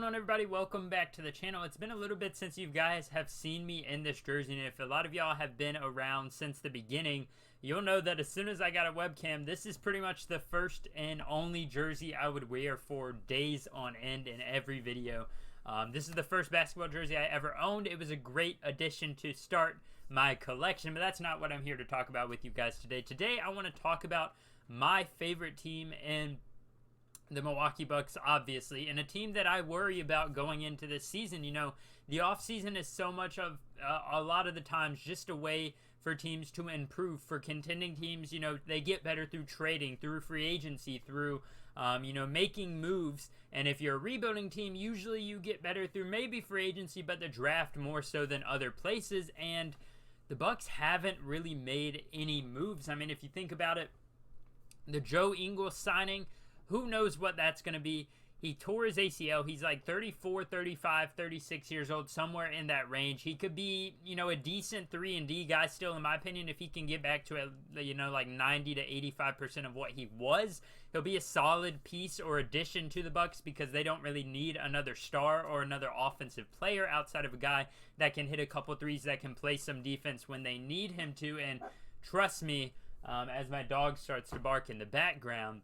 on, everybody? Welcome back to the channel. It's been a little bit since you guys have seen me in this jersey, and if a lot of y'all have been around since the beginning, you'll know that as soon as I got a webcam, this is pretty much the first and only jersey I would wear for days on end in every video. This is the first basketball jersey I ever owned. It was a great addition to start my collection, but that's not what I'm here to talk about with you guys today. Today, I want to talk about my favorite team in the Milwaukee Bucks, obviously, and a team that I worry about going into this season. You know, the offseason is so much of, a lot of the times, just a way for teams to improve. For contending teams, you know, they get better through trading, through free agency, through, making moves. And if you're a rebuilding team, usually you get better through maybe free agency, but the draft more so than other places. And the Bucks haven't really made any moves. I mean, if you think about it, the Joe Ingles signing, who knows what that's going to be? He tore his ACL. He's like 34, 35, 36 years old, somewhere in that range. He could be, a decent 3-and-D guy still, in my opinion, if he can get back to, like 90 to 85% of what he was. He'll be a solid piece or addition to the Bucks because they don't really need another star or another offensive player outside of a guy that can hit a couple threes, that can play some defense when they need him to. And trust me, as my dog starts to bark in the background,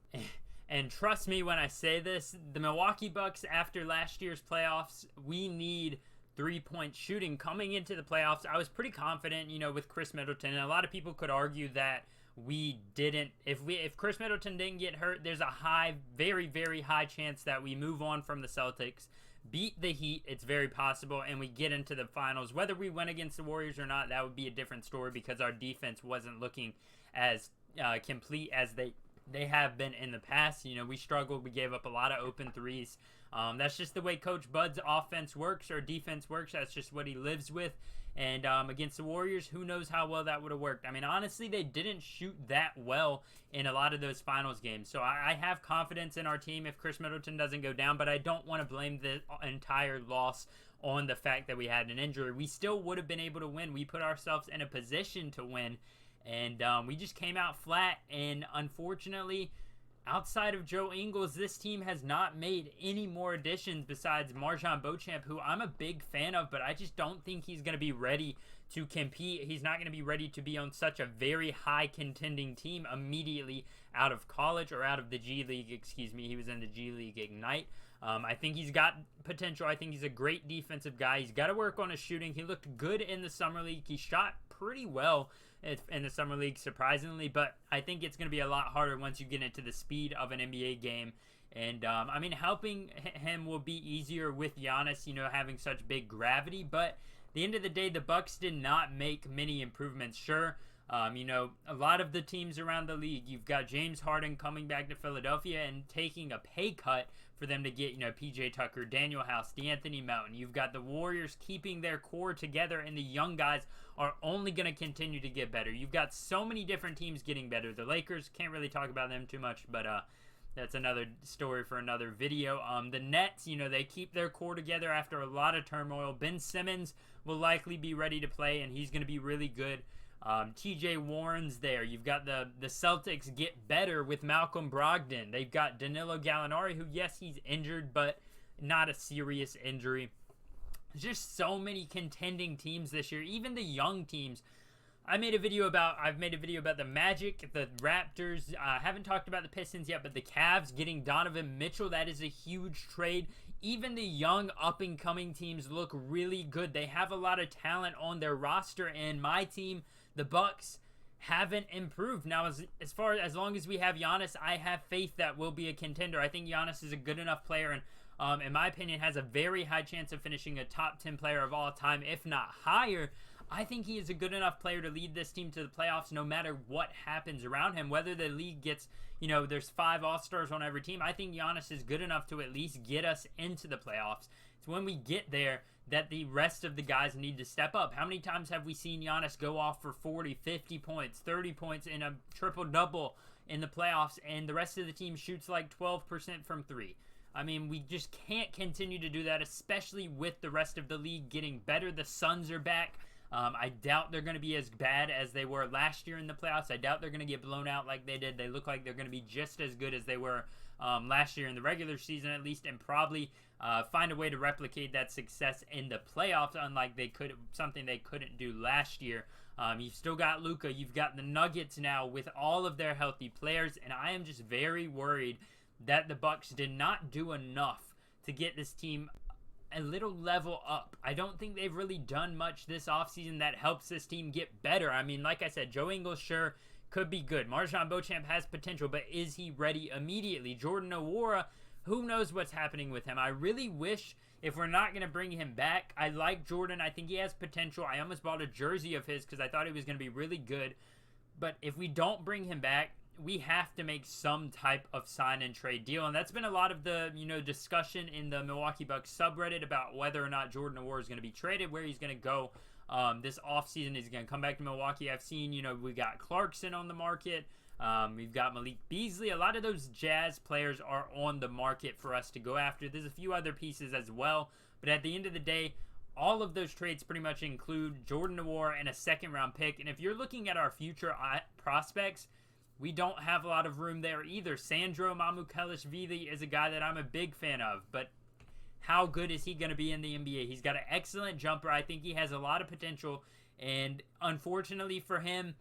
and trust me when I say this, the Milwaukee Bucks, after last year's playoffs, we need three-point shooting coming into the playoffs. I was pretty confident, with Chris Middleton, and a lot of people could argue that we didn't. If Chris Middleton didn't get hurt, there's a very, very high chance that we move on from the Celtics, beat the Heat. It's very possible, and we get into the finals. Whether we win against the Warriors or not, that would be a different story because our defense wasn't looking as complete as they have been in the past. We struggled. We gave up a lot of open threes. That's just the way Coach Bud's offense works or defense works. That's just what he lives with. And against the Warriors, who knows how well that would have worked. I mean, honestly, they didn't shoot that well in a lot of those finals games. So I have confidence in our team if Chris Middleton doesn't go down, but I don't want to blame the entire loss on the fact that we had an injury. We still would have been able to win. We put ourselves in a position to win. And we just came out flat, and unfortunately, outside of Joe Ingles, this team has not made any more additions besides MarJon Beauchamp, who I'm a big fan of, but I just don't think he's going to be ready to compete. He's not going to be ready to be on such a very high contending team immediately out of college, or out of the G League, excuse me. He was in the G League Ignite. I think he's got potential. I think he's a great defensive guy. He's got to work on his shooting. He looked good in the Summer League. He shot pretty well in the Summer League, surprisingly, but I think it's going to be a lot harder once you get into the speed of an NBA game. And, helping him will be easier with Giannis, having such big gravity, but at the end of the day, the Bucks did not make many improvements. Sure, a lot of the teams around the league, you've got James Harden coming back to Philadelphia and taking a pay cut for them to get, PJ Tucker, Daniel House, DeAnthony Melton. You've got the Warriors keeping their core together, and the young guys are only going to continue to get better. You've got so many different teams getting better. The Lakers, can't really talk about them too much, but that's another story for another video. The Nets, they keep their core together after a lot of turmoil. Ben Simmons will likely be ready to play, and he's going to be really good. TJ Warren's there. You've got the Celtics get better with Malcolm Brogdon. They've got Danilo Gallinari, who, yes, he's injured, but not a serious injury. There's just so many contending teams this year, even the young teams. I've made a video about the Magic, the Raptors. I haven't talked about the Pistons yet, but the Cavs getting Donovan Mitchell, that is a huge trade. Even the young up-and-coming teams look really good. They have a lot of talent on their roster, and my team, the Bucks, haven't improved. Now, as long as we have Giannis, I have faith that we'll be a contender. I think Giannis is a good enough player, and in my opinion, has a very high chance of finishing a top 10 player of all time, if not higher. I think he is a good enough player to lead this team to the playoffs no matter what happens around him. Whether the league gets, there's 5 All-Stars on every team, I think Giannis is good enough to at least get us into the playoffs. It's when we get there that the rest of the guys need to step up. How many times have we seen Giannis go off for 40, 50 points, 30 points in a triple-double in the playoffs, and the rest of the team shoots like 12% from 3? I mean, we just can't continue to do that, especially with the rest of the league getting better. The Suns are back. I doubt they're going to be as bad as they were last year in the playoffs. I doubt they're going to get blown out like they did. They look like they're going to be just as good as they were last year in the regular season, at least, and probably find a way to replicate that success in the playoffs, unlike something they couldn't do last year. You've still got Luka. You've got the Nuggets now with all of their healthy players, and I am just very worried that the Bucks did not do enough to get this team a little level up. I don't think they've really done much this offseason that helps this team get better. I mean, like I said, Joe Ingles sure could be good. MarJon Beauchamp has potential, but is he ready immediately? Jordan Nwora, who knows what's happening with him? I really wish, if we're not going to bring him back, I like Jordan. I think he has potential. I almost bought a jersey of his because I thought he was going to be really good. But if we don't bring him back, we have to make some type of sign and trade deal. And that's been a lot of the, discussion in the Milwaukee Bucks subreddit about whether or not Jordan Nwora is going to be traded, where he's going to go this offseason. Is he going to come back to Milwaukee? I've seen, we got Clarkson on the market. We've got Malik Beasley. A lot of those Jazz players are on the market for us to go after. There's a few other pieces as well. But at the end of the day, all of those trades pretty much include Jordan Nwora and a second-round pick. And if you're looking at our future prospects, we don't have a lot of room there either. Sandro Mamukelashvili is a guy that I'm a big fan of, but how good is he going to be in the NBA? He's got an excellent jumper. I think he has a lot of potential, and unfortunately for him,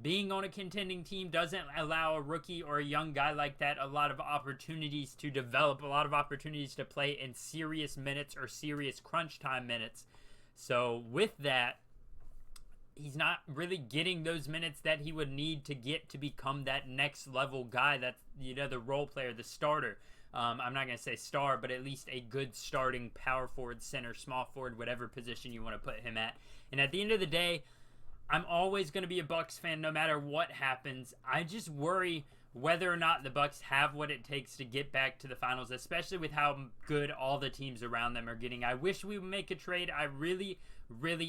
being on a contending team doesn't allow a rookie or a young guy like that a lot of opportunities to develop, a lot of opportunities to play in serious minutes or serious crunch time minutes. So with that, he's not really getting those minutes that he would need to get to become that next level guy, that's, the role player, the starter. I'm not going to say star, but at least a good starting power forward, center, small forward, whatever position you want to put him at. And at the end of the day, I'm always going to be a Bucks fan no matter what happens. I just worry whether or not the Bucks have what it takes to get back to the finals, especially with how good all the teams around them are getting. I wish we would make a trade. I really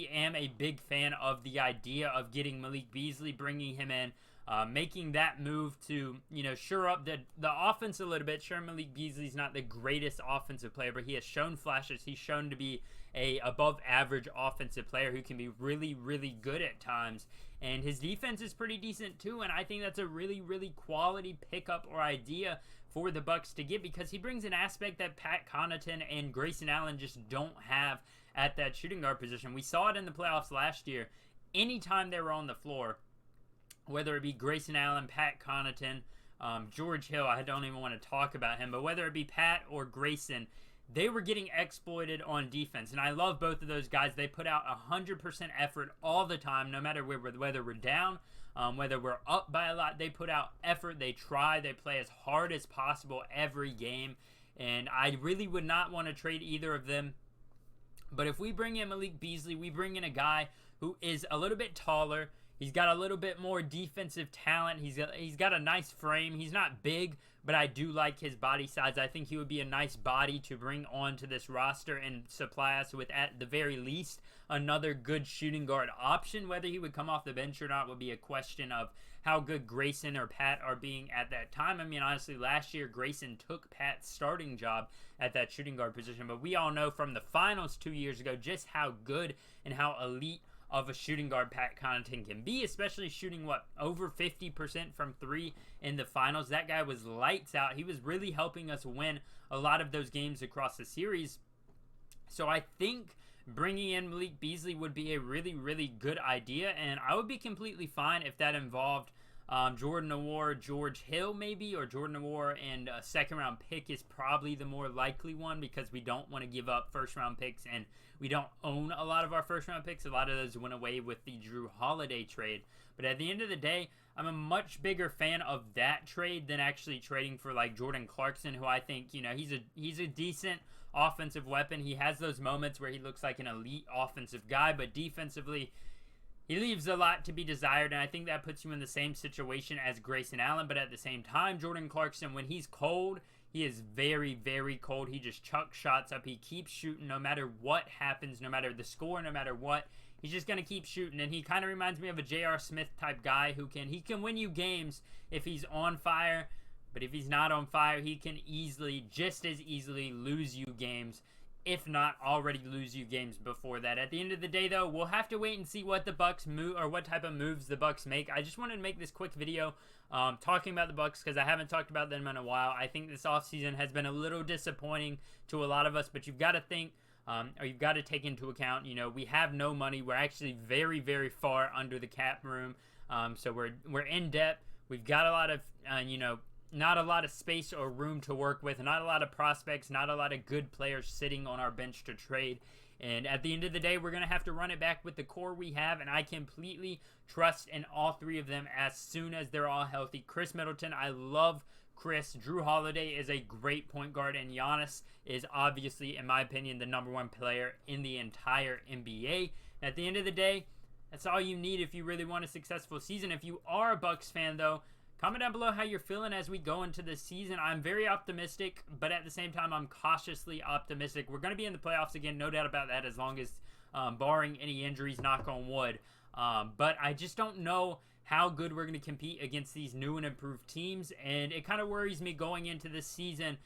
am a big fan of the idea of getting Malik Beasley, bringing him in, making that move to, shore up the offense a little bit. Sure, Malik Beasley's not the greatest offensive player, but he has shown flashes. He's shown to be a above average offensive player who can be really, really good at times. And his defense is pretty decent too, and I think that's a really, really quality pickup or idea for the Bucks to get, because he brings an aspect that Pat Connaughton and Grayson Allen just don't have at that shooting guard position. We saw it in the playoffs last year. Anytime they were on the floor, whether it be Grayson Allen, Pat Connaughton, George Hill, I don't even want to talk about him, but whether it be Pat or Grayson, they were getting exploited on defense. And I love both of those guys. They put out 100% effort all the time, no matter whether we're down, whether we're up by a lot. They put out effort. They try. They play as hard as possible every game. And I really would not want to trade either of them. But if we bring in Malik Beasley, we bring in a guy who is a little bit taller. He's got a little bit more defensive talent. He's got a nice frame. He's not big, but I do like his body size. I think he would be a nice body to bring onto this roster and supply us with, at the very least, another good shooting guard option. Whether he would come off the bench or not would be a question of how good Grayson or Pat are being at that time. I mean, honestly, last year Grayson took Pat's starting job at that shooting guard position, but we all know from the finals 2 years ago just how good and how elite of a shooting guard Pat Connaughton can be, especially shooting, over 50% from three in the finals. That guy was lights out. He was really helping us win a lot of those games across the series. So I think bringing in Malik Beasley would be a really, really good idea, and I would be completely fine if that involved Jordan Nwora, George Hill maybe, or Jordan Nwora and a second-round pick is probably the more likely one, because we don't want to give up first-round picks, and we don't own a lot of our first-round picks. A lot of those went away with the Drew Holiday trade. But at the end of the day, I'm a much bigger fan of that trade than actually trading for Jordan Clarkson, who I think, he's a decent offensive weapon. He has those moments where he looks like an elite offensive guy, but defensively, he leaves a lot to be desired, and I think that puts you in the same situation as Grayson Allen. But at the same time, Jordan Clarkson, when he's cold, he is very, very cold. He just chucks shots up. He keeps shooting no matter what happens, no matter the score, no matter what. He's just going to keep shooting, and he kind of reminds me of a J.R. Smith type guy who can win you games if he's on fire, but if he's not on fire, he can just as easily lose you games if not already lose you games before that. At the end of the day, though, we'll have to wait and see what the Bucks move, or what type of moves the Bucks make. I just wanted to make this quick video talking about the Bucks because I haven't talked about them in a while. I think this offseason has been a little disappointing to a lot of us, but you've got to think, or you've got to take into account, you know, we have no money. We're actually very, very far under the cap room, so we're in debt. We've got a lot of, you know, not a lot of space or room to work with, not a lot of prospects, not a lot of good players sitting on our bench to trade. And at the end of the day, we're going to have to run it back with the core we have, and I completely trust in all three of them as soon as they're all healthy. Chris Middleton, I love Chris. Drew Holiday is a great point guard, and Giannis is obviously, in my opinion, the #1 player in the entire NBA. At the end of the day, that's all you need if you really want a successful season. If you are a Bucks fan, though, comment down below how you're feeling as we go into the season. I'm very optimistic, but at the same time, I'm cautiously optimistic. We're going to be in the playoffs again, no doubt about that, as long as, barring any injuries, knock on wood. But I just don't know how good we're going to compete against these new and improved teams, and it kind of worries me going into this season,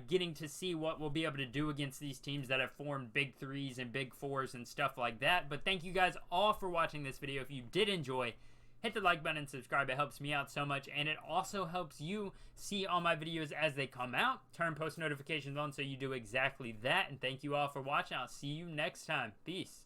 getting to see what we'll be able to do against these teams that have formed big threes and big fours and stuff like that. But thank you guys all for watching this video. If you did enjoy, hit the like button and subscribe. It helps me out so much, and it also helps you see all my videos as they come out. Turn post notifications on so you do exactly that, and thank you all for watching. I'll see you next time. Peace.